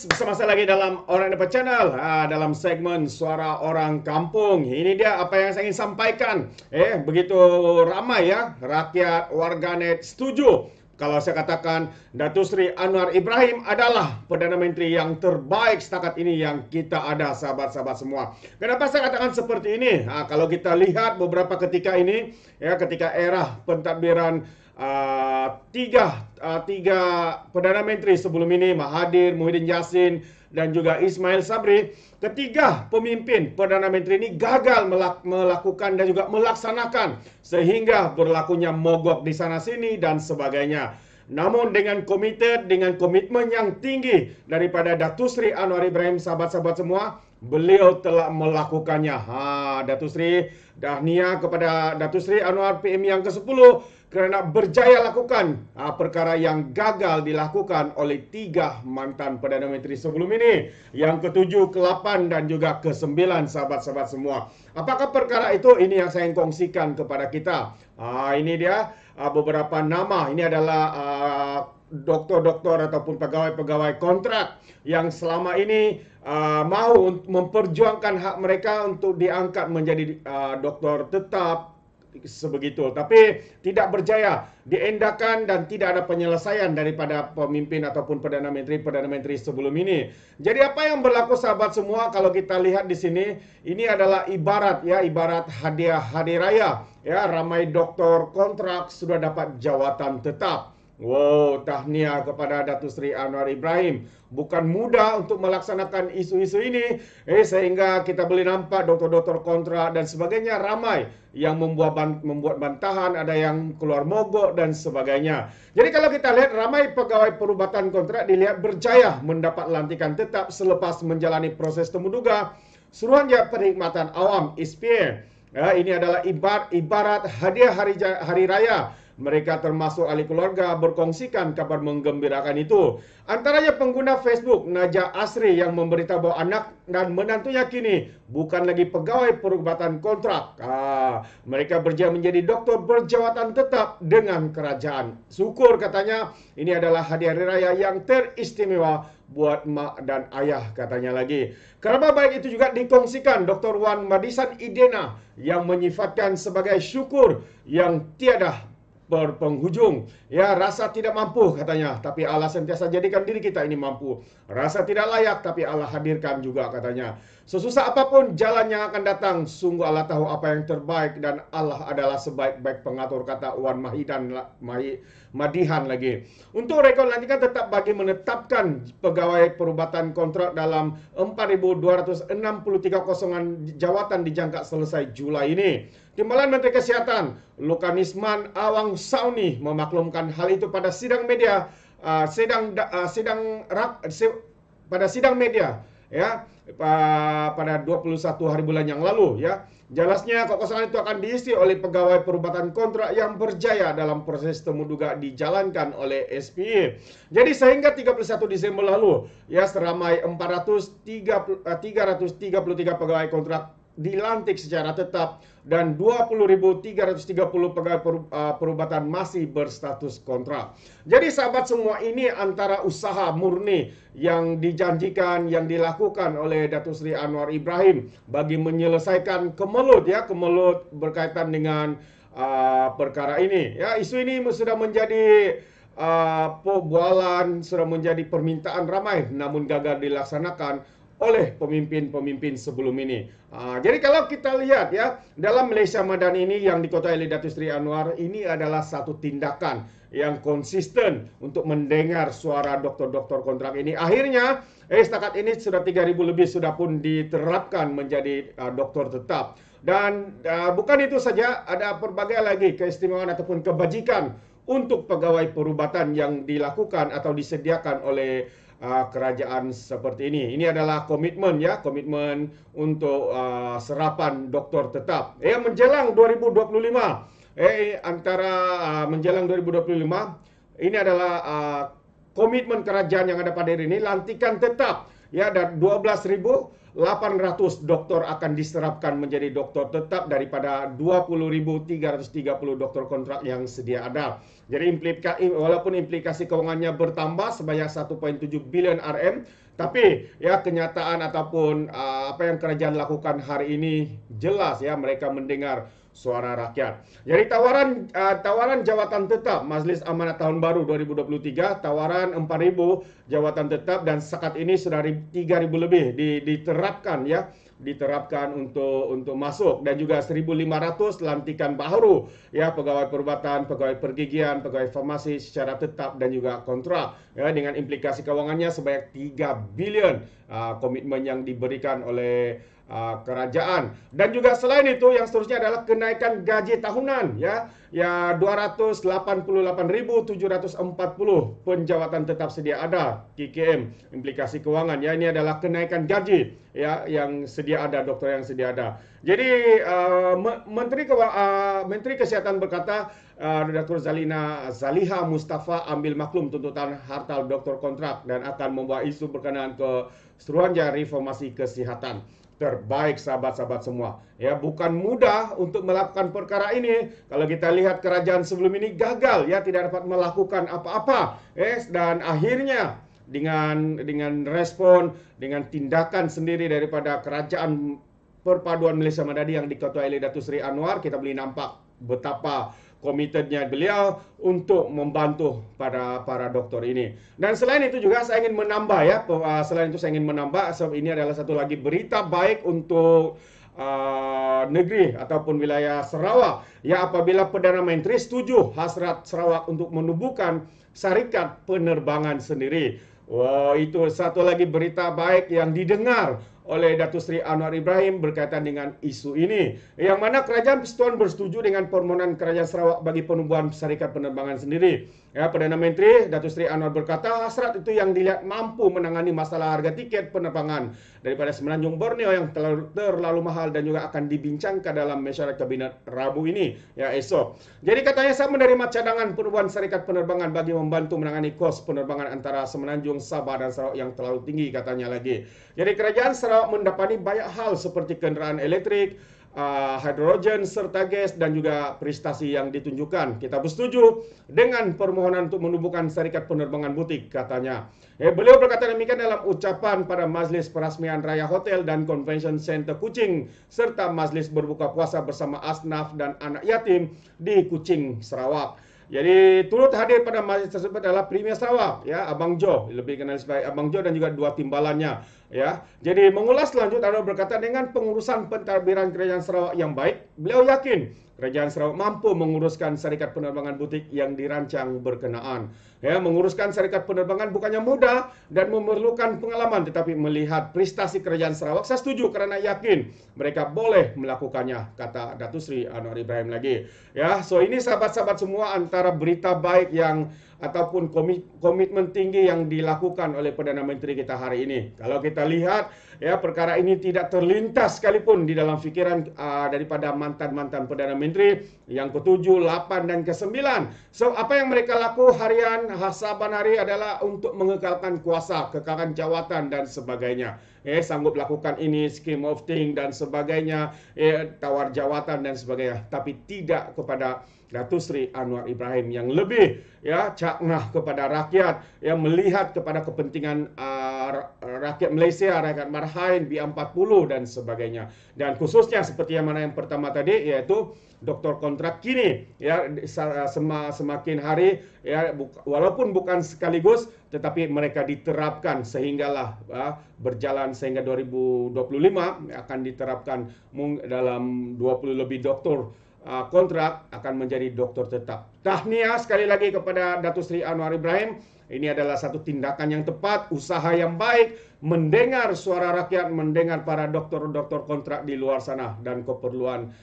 guys, bersama saya lagi dalam Orang Dapat Channel, dalam segmen Suara Orang Kampung. Ini dia apa yang saya ingin sampaikan. Begitu ramai ya rakyat warganet setuju kalau saya katakan Datuk Seri Anwar Ibrahim adalah Perdana Menteri yang terbaik setakat ini yang kita ada, sahabat-sahabat semua. Kenapa saya katakan seperti ini? Kalau kita lihat beberapa ketika ini, ya ketika era pentadbiran tiga Perdana Menteri sebelum ini, Mahathir, Muhyiddin Yassin dan juga Ismail Sabri, ketiga pemimpin Perdana Menteri ini gagal melakukan dan juga melaksanakan sehingga berlakunya mogok di sana sini dan sebagainya. Namun dengan komitmen yang tinggi daripada Datuk Seri Anwar Ibrahim, sahabat-sahabat semua, beliau telah melakukannya. Datuk Seri Dahnia kepada Datuk Seri Anwar PM yang ke-10 kerana berjaya lakukan perkara yang gagal dilakukan oleh tiga mantan Perdana Menteri sebelum ini, yang ke-7, ke-8 dan juga ke-9, sahabat-sahabat semua. Apakah perkara itu? Ini yang saya ingin kongsikan kepada kita. Ini dia beberapa nama. Ini adalah doktor-doktor ataupun pegawai-pegawai kontrak yang selama ini mahu memperjuangkan hak mereka untuk diangkat menjadi doktor tetap sebegitu, tapi tidak berjaya diendakan dan tidak ada penyelesaian daripada pemimpin ataupun Perdana Menteri sebelum ini. Jadi apa yang berlaku, sahabat semua, kalau kita lihat di sini, ini adalah ibarat hadiah hari raya. Ya, ramai doktor kontrak sudah dapat jawatan tetap. Wow, tahniah kepada Datuk Seri Anwar Ibrahim. Bukan mudah untuk melaksanakan isu-isu ini, sehingga kita boleh nampak doktor-doktor kontrak dan sebagainya ramai yang membuat bantahan, ada yang keluar mogok dan sebagainya. Jadi kalau kita lihat, ramai pegawai perubatan kontrak dilihat berjaya mendapat lantikan tetap selepas menjalani proses temuduga Suruhanjaya Perkhidmatan Awam (SPA). Ini adalah ibarat hadiah hari raya. Mereka termasuk ahli keluarga berkongsikan kabar menggembirakan itu. Antaranya pengguna Facebook Najah Asri yang memberitahu bahawa anak dan menantunya kini bukan lagi pegawai perubatan kontrak. Mereka berjaya menjadi doktor berjawatan tetap dengan kerajaan. Syukur, katanya, ini adalah hadiah hari raya yang teristimewa buat mak dan ayah, katanya lagi. Kabar baik itu juga dikongsikan Dr. Wan Madisan Idena yang menyifatkan sebagai syukur yang tiada berpenghujung. Ya, rasa tidak mampu, katanya, tapi Allah sentiasa jadikan diri kita ini mampu. Rasa tidak layak, tapi Allah hadirkan juga, katanya. Sesusah apapun jalan yang akan datang, sungguh Allah tahu apa yang terbaik dan Allah adalah sebaik-baik pengatur, kata Wan Madihan lagi. Untuk rekod lantikan tetap bagi menetapkan pegawai perubatan kontrak dalam 4.263 kosongan jawatan dijangka selesai Julai ini. Timbalan Menteri Kesihatan Lukanisman Awang Sauni memaklumkan hal itu pada sidang media ya, pada 21 hari bulan yang lalu, ya. Jelasnya kekosongan itu akan diisi oleh pegawai perubatan kontrak yang berjaya dalam proses temuduga dijalankan oleh SPA. Jadi sehingga 31 Desember lalu, ya, seramai 333 pegawai kontrak dilantik secara tetap dan 20.330 pegawai perubatan masih berstatus kontrak. Jadi sahabat semua, ini antara usaha murni yang dijanjikan, yang dilakukan oleh Datuk Seri Anwar Ibrahim bagi menyelesaikan kemelut berkaitan dengan perkara ini. Ya, isu ini sudah menjadi bualan, sudah menjadi permintaan ramai, namun gagal dilaksanakan oleh pemimpin-pemimpin sebelum ini. Jadi kalau kita lihat, ya, dalam Malaysia Madani ini yang dikuasai oleh Datuk Seri Anwar, ini adalah satu tindakan yang konsisten untuk mendengar suara doktor-doktor kontrak ini. Akhirnya, setakat ini sudah 3.000 lebih sudah pun diterapkan menjadi doktor tetap. Dan bukan itu saja, ada berbagai lagi keistimewaan ataupun kebajikan untuk pegawai perubatan yang dilakukan atau disediakan oleh kerajaan seperti ini. Ini adalah komitmen, ya, komitmen untuk serapan doktor tetap. Menjelang 2025, menjelang 2025, ini adalah komitmen kerajaan yang ada pada hari ini, lantikan tetap, ya, dan 12.800 doktor akan diserapkan menjadi doktor tetap daripada 20.330 doktor kontrak yang sedia ada. Jadi walaupun implikasi kewangannya bertambah sebanyak 1.7 bilion RM, Tapi ya kenyataan ataupun apa yang kerajaan lakukan hari ini jelas ya mereka mendengar suara rakyat. Jadi tawaran jawatan tetap Majlis Amanat Tahun Baru 2023, tawaran 4.000 jawatan tetap dan sekat ini sudah 3.000 lebih diterapkan ya, diterapkan untuk masuk, dan juga 1.500 lantikan baru ya, pegawai perubatan, pegawai pergigian, pegawai farmasi secara tetap dan juga kontrak ya, dengan implikasi kewangannya sebanyak 3 bilion komitmen yang diberikan oleh kerajaan. Dan juga selain itu yang seterusnya adalah kenaikan gaji tahunan ya, 288.740 penjawatan tetap sedia ada KKM implikasi kewangan ya, ini adalah kenaikan gaji ya yang sedia ada, doktor yang sedia ada. Jadi Menteri Kesihatan berkata Dr. Zaliha Mustafa ambil maklum tuntutan harta doktor kontrak dan akan membawa isu berkenaan ke Suruhanjaya Reformasi Kesihatan. Terbaik sahabat-sahabat semua ya, bukan mudah untuk melakukan perkara ini. Kalau kita lihat kerajaan sebelum ini gagal ya, tidak dapat melakukan apa-apa dan akhirnya dengan respon, dengan tindakan sendiri daripada kerajaan perpaduan Malaysia Madani yang diketuai oleh Datuk Seri Anwar, kita boleh nampak betapa komitmennya beliau untuk membantu pada para doktor ini. Dan selain itu juga saya ingin menambah ya, sebab ini adalah satu lagi berita baik untuk negeri ataupun wilayah Sarawak ya, apabila Perdana Menteri setuju hasrat Sarawak untuk menubuhkan syarikat penerbangan sendiri. Wah, itu satu lagi berita baik yang didengar oleh Datuk Seri Anwar Ibrahim berkaitan dengan isu ini, yang mana kerajaan Persekutuan bersetuju dengan permohonan kerajaan Sarawak bagi penubuhan syarikat penerbangan sendiri. Ya, Perdana Menteri Datuk Seri Anwar berkata hasrat itu yang dilihat mampu menangani masalah harga tiket penerbangan daripada Semenanjung Borneo yang terlalu mahal dan juga akan dibincangkan dalam mesyuarat kabinet Rabu ini ya, esok. Jadi katanya saya menerima cadangan penubuhan syarikat penerbangan bagi membantu menangani kos penerbangan antara Semenanjung, Sabah dan Sarawak yang terlalu tinggi, katanya lagi. Jadi kerajaan Sarawak mendapati banyak hal seperti kenderaan elektrik, hidrogen serta gas dan juga prestasi yang ditunjukkan. Kita bersetuju dengan permohonan untuk menubuhkan syarikat penerbangan butik, katanya. Beliau berkata demikian dalam ucapan pada Majlis Perasmian Raya Hotel dan Convention Center Kuching serta Majlis berbuka puasa bersama asnaf dan anak yatim di Kuching, Sarawak. Jadi turut hadir pada majlis tersebut adalah Premier Sarawak ya, Abang Jo, lebih kenal sebagai Abang Jo, dan juga dua timbalannya ya. Jadi mengulas lanjut, Anwar berkata dengan pengurusan pentadbiran kerajaan Sarawak yang baik, beliau yakin kerajaan Sarawak mampu menguruskan syarikat penerbangan butik yang dirancang berkenaan. Ya, menguruskan syarikat penerbangan bukannya mudah dan memerlukan pengalaman, tetapi melihat prestasi kerajaan Sarawak, saya setuju kerana yakin mereka boleh melakukannya, kata Datuk Seri Anwar Ibrahim lagi. Ya, so ini sahabat-sahabat semua antara berita baik yang ataupun komitmen tinggi yang dilakukan oleh Perdana Menteri kita hari ini. Kalau kita lihat ya, perkara ini tidak terlintas sekalipun di dalam fikiran daripada mantan-mantan Perdana Menteri yang ke-7, 8 dan ke-9. So apa yang mereka laku harian, saban hari adalah untuk mengekalkan kuasa, kekalkan jawatan dan sebagainya. Sanggup lakukan ini, scheme of thing dan sebagainya, tawar jawatan dan sebagainya, tapi tidak kepada Datuk Seri Anwar Ibrahim yang lebih ya caknah kepada rakyat, yang melihat kepada kepentingan rakyat Malaysia, rakyat Marhain, B40 dan sebagainya. Dan khususnya seperti yang mana yang pertama tadi, yaitu doktor kontrak kini ya semakin hari ya, walaupun bukan sekaligus tetapi mereka diterapkan sehinggalah berjalan sehingga 2025 akan diterapkan dalam 20 lebih doktor kontrak akan menjadi doktor tetap. Tahniah sekali lagi kepada Datuk Seri Anwar Ibrahim. Ini adalah satu tindakan yang tepat, usaha yang baik, mendengar suara rakyat, mendengar para doktor-doktor kontrak di luar sana dan keperluan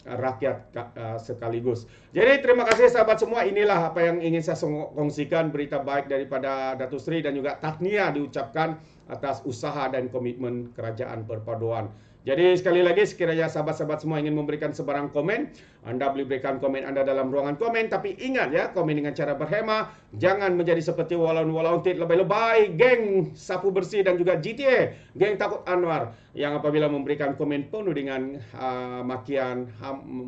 rakyat sekaligus. Jadi terima kasih sahabat semua, inilah apa yang ingin saya kongsikan, berita baik daripada Datuk Seri dan juga tahniah diucapkan atas usaha dan komitmen kerajaan perpaduan. Jadi sekali lagi, sekiranya sahabat-sahabat semua ingin memberikan sebarang komen, anda boleh berikan komen anda dalam ruangan komen. Tapi ingat ya, komen dengan cara berhema. Jangan menjadi seperti walaun-walaun lebay-lebay, geng sapu bersih dan juga GTA, geng takut Anwar, yang apabila memberikan komen penuh dengan makian,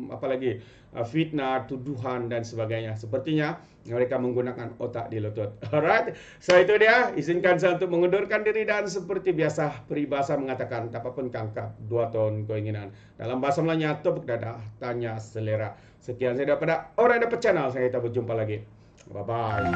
apalagi fitnah, tuduhan dan sebagainya. Sepertinya mereka menggunakan otak di lutut. Alright, so itu dia. Izinkan saya untuk mengundurkan diri dan seperti biasa peribahasa mengatakan, tak apa pun kangkap, 2 ton keinginan. Dalam bahasa Melayunya, tepuk dada, tanya selera. Sekian saya daripada Orang Dapat Channel. Saya kita berjumpa lagi. Bye-bye.